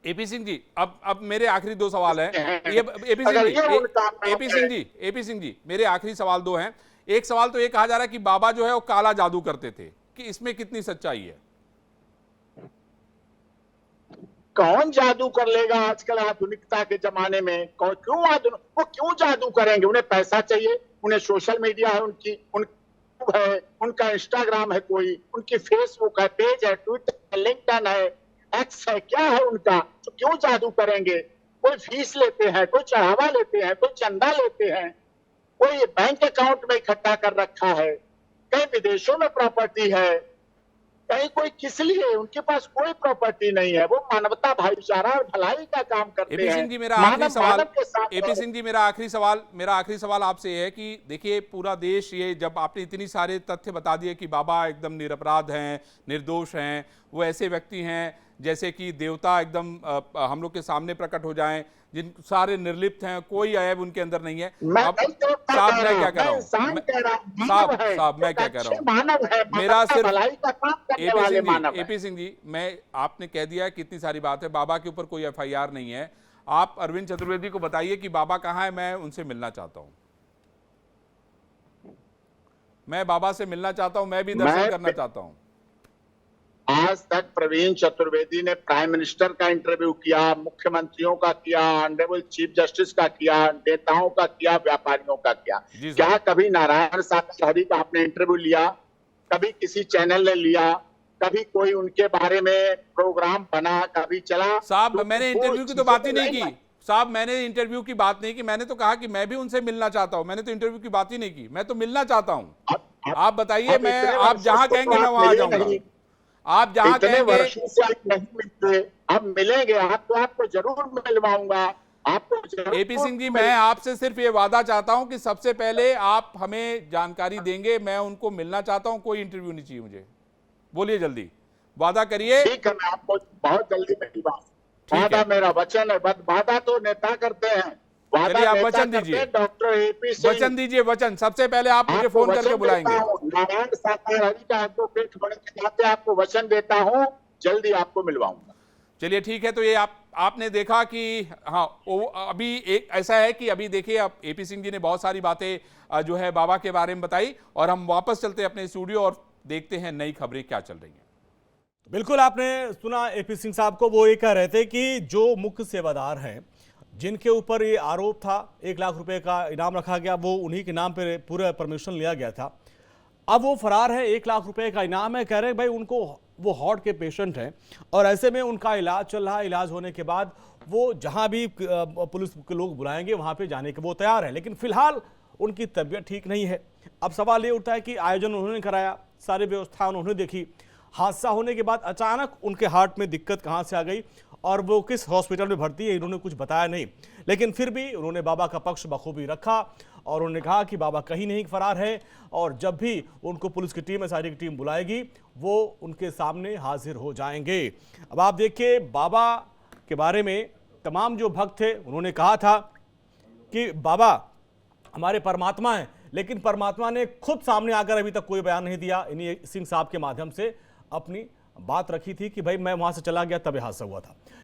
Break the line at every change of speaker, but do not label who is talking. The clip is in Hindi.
एपी सिंह जी, अब मेरे आखिरी दो सवाल हैं। ये एपी सिंह जी, मेरे आखिरी सवाल दो हैं। एक सवाल तो ये कहा जा रहा है कि बाबा जो है वो काला जादू करते थे, कि इसमें कितनी सच्चाई है?
कौन जादू कर लेगा आजकल आधुनिकता के जमाने में? कौन, क्यों वो क्यों जादू करेंगे? उन्हें पैसा चाहिए, उन्हें सोशल मीडिया है, उनकी है, उनका इंस्टाग्राम है, कोई उनकी फेसबुक है, पेज है, ट्विटर है, लिंक्डइन है, एक्स है, क्या है उनका? तो क्यों जादू करेंगे? कोई फीस लेते हैं, कोई चढ़ावा लेते हैं, कोई चंदा लेते हैं, कोई बैंक अकाउंट में इकट्ठा कर रखा है, कहीं विदेशों में प्रॉपर्टी है, कहीं कोई किस लिए? उनके पास कोई प्रॉपर्टी नहीं है। वो मानवता, भाईचारा और भलाई का काम करते
एपी
हैं।
सिंह जी, मेरा आखिरी सवाल,
के साथ
एपी सिंह जी, मेरा आखिरी सवाल आपसे है कि देखिए, पूरा देश, ये जब आपने इतनी सारे तथ्य बता दिए कि बाबा एकदम निरपराध हैं, निर्दोष हैं, वो ऐसे व्यक्ति हैं जैसे कि देवता एकदम हम लोग के सामने प्रकट हो जाएं, जिन सारे निर्लिप्त हैं, कोई ऐब उनके अंदर नहीं है। अब साहब मैं क्या कह रहा हूँ, साहब मैं क्या कह रहा हूँ,
मानव है,
मेरा सिर्फ
भलाई का काम करने वाले मानव है।
एपी सिंह जी, मैं, आपने कह दिया कि इतनी सारी बात है, बाबा के ऊपर कोई एफआईआर नहीं है। आप अरविंद चतुर्वेदी को बताइए कि बाबा कहाँ है, मैं उनसे मिलना चाहता हूं, मैं बाबा से मिलना चाहता हूं, मैं भी दर्शन करना चाहता हूं।
आज तक प्रवीण चतुर्वेदी ने प्राइम मिनिस्टर का इंटरव्यू किया, मुख्यमंत्रियों का किया, ऑनरेबल चीफ जस्टिस का किया, नेताओं का किया, व्यापारियों का किया। क्या कभी नारायण साहनी का आपने इंटरव्यू लिया? कभी किसी चैनल ने लिया? कभी कोई उनके बारे में प्रोग्राम बना, कभी चला?
साहब मैंने इंटरव्यू की तो बात ही नहीं की साहब, मैंने इंटरव्यू की बात नहीं की, मैंने तो कहा कि मैं भी उनसे मिलना चाहता हूं, मैंने तो इंटरव्यू की बात ही नहीं की, मैं तो मिलना चाहता हूं। आप बताइए, मैं, आप जहां कहेंगे मैं वहां आ जाऊंगा, आप जहां कहेंगे।
से आप नहीं मिलते, अब मिलेंगे, आपको जरूर मिलवाऊंगा, आपको।
एपी सिंह जी, मैं आपसे सिर्फ ये वादा चाहता हूं कि सबसे पहले आप हमें जानकारी देंगे, मैं उनको मिलना चाहता हूं, कोई इंटरव्यू नहीं चाहिए मुझे। बोलिए जल्दी, वादा करिए।
ठीक है, मैं आपको बहुत जल्दी मिलूंगा, वादा मेरा वचन है। वादा तो नेता करते हैं,
चलिए आप वचन दीजिए,
डॉक्टर एपी सिंह,
वचन दीजिए, वचन सबसे पहले आप मुझे फोन करके बुलाएंगे।
नारायण साहनी का एडवोकेट होने के नाते आपको वचन देता हूं, जल्दी आपको मिलवाऊंगा।
चलिए ठीक है, तो ये आपने देखा कि हाँ, अभी एक ऐसा है कि अभी देखिए, अब एपी सिंह जी ने बहुत सारी बातें जो है बाबा के बारे में बताई, और हम वापस चलते हैं अपने स्टूडियो और देखते हैं नई खबरें क्या चल रही हैं।
बिल्कुल, आपने सुना एपी सिंह साहब को, वो ये कह रहे थे कि जो मुख्य सेवादार हैं, जिनके ऊपर ये आरोप था, 1 लाख रुपए का इनाम रखा गया, वो उन्हीं के नाम पर पूरा परमिशन लिया गया था, अब वो फरार है, 1 लाख रुपए का इनाम है। कह रहे हैं भाई, उनको, वो हार्ट के पेशेंट हैं और ऐसे में उनका इलाज चल रहा है, इलाज होने के बाद वो जहां भी पुलिस के लोग बुलाएंगे वहां पे जाने के वो तैयार है, लेकिन फिलहाल उनकी तबीयत ठीक नहीं है। अब सवाल ये उठता है कि आयोजन उन्होंने कराया, सारी व्यवस्था उन्होंने देखी, हादसा होने के बाद अचानक उनके हार्ट में दिक्कत कहां से आ गई और वो किस हॉस्पिटल में भर्ती है, इन्होंने कुछ बताया नहीं। लेकिन फिर भी उन्होंने बाबा का पक्ष बखूबी रखा और उन्होंने कहा कि बाबा कहीं नहीं फरार है, और जब भी उनको पुलिस की टीम, एसआईटी की टीम बुलाएगी, वो उनके सामने हाजिर हो जाएंगे। अब आप देखिए, बाबा के बारे में तमाम जो भक्त थे उन्होंने कहा था कि बाबा हमारे परमात्मा हैं, लेकिन परमात्मा ने खुद सामने आकर अभी तक कोई बयान नहीं दिया। इन्हीं सिंह साहब के माध्यम से अपनी बात रखी थी कि भाई मैं वहां से चला गया तब हादसा हुआ था।